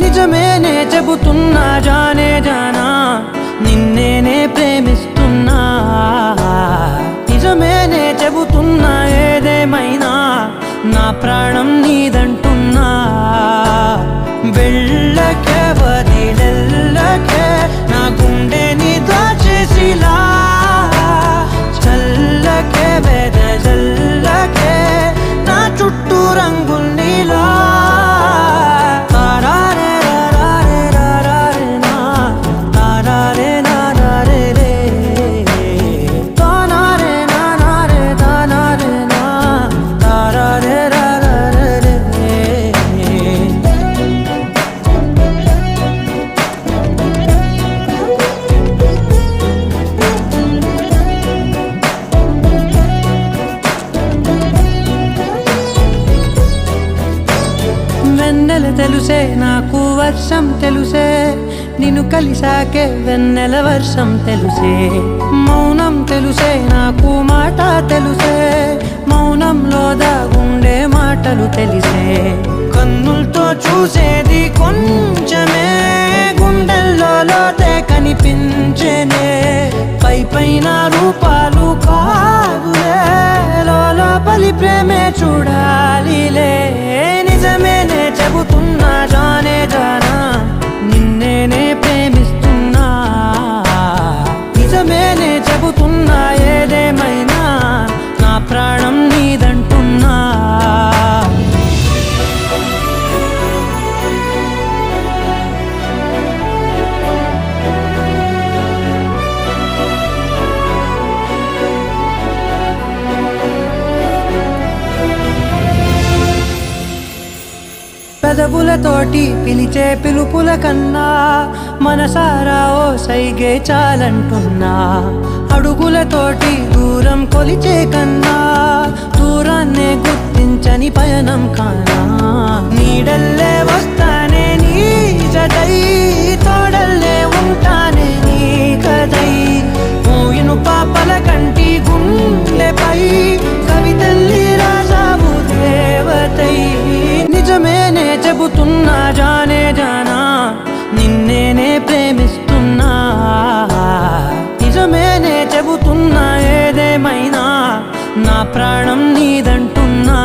నిజమేనే చెబుతున్నా జానే జానా నిన్నేనే ప్రేమిస్తున్నా నిజమేనే చెబుతున్నా ఏదేమైనా నా ప్రాణం నీదంటున్నా వెళ్ళకే వదిలెళ్ళకే నా గుండెని దాచేసిలా చల్లకే వెదజల్లకే నా చుట్టూ రంగుల్నిలా వెన్నెల తెలుసే నాకు వర్షం తెలుసే నిన్ను కలిసాకే వెన్నెల వర్షం తెలుసే మౌనం తెలుసే నాకు మాట తెలుసే మౌనంలో దాగుండే మాటలు తెలిసే కన్నులతో చూసేది కొంచెమే గుండెల్లో లోతే కనిపించేనే పై పైన రూపాలు కాదులే లోపలి ప్రేమే చూడాలిలే నిజమేనే చెబుతున్నా జానే జానా నిన్నేనే ప్రేమిస్తున్నా నిజమేనే చెబుతున్నా ఏదేమైనా నా ప్రాణం నీదంటున్నా పెదవులతోటి పిలిచే పిలుపుల కన్నా మనసారా ఓ సైగే చాలంటున్నా అడుగులతోటి దూరం కొలిచే కన్నా దూరాన్నే గుర్తించని పయనం కానా నీడల్లే వస్తానే నీ జతై తోడల్లే ఉంటానే నీ కదై మోయిను పాపల కంటి గుండెపై కవితల్లి రాజావు దేవతై నిజమేనే చెబుతున్నా జానే జానా నిన్నేనే ప్రేమిస్తున్నా నిజమేనే చెబుతున్నా ఏదేమైనా నా ప్రాణం నీదంటున్నా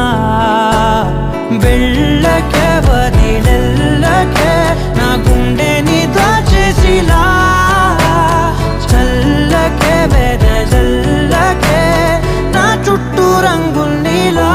వెళ్ళకే వదిలెళ్ళకే నా గుండెని దాచేసిలా చల్లకే వెదజల్లకే నా చుట్టూ రంగుల్నిలా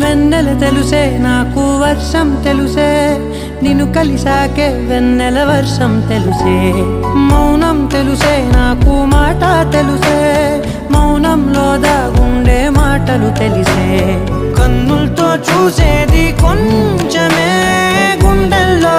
వెన్నెల తెలుసే నాకు వర్షం తెలుసే నిన్ను కలిసాకే వెన్నెల వర్షం తెలుసే మౌనం తెలుసే నాకు మాట తెలుసే మౌనంలో దాగుండే మాటలు తెలిసే కన్నులతో చూసేది కొంచెమే గుండెల్లో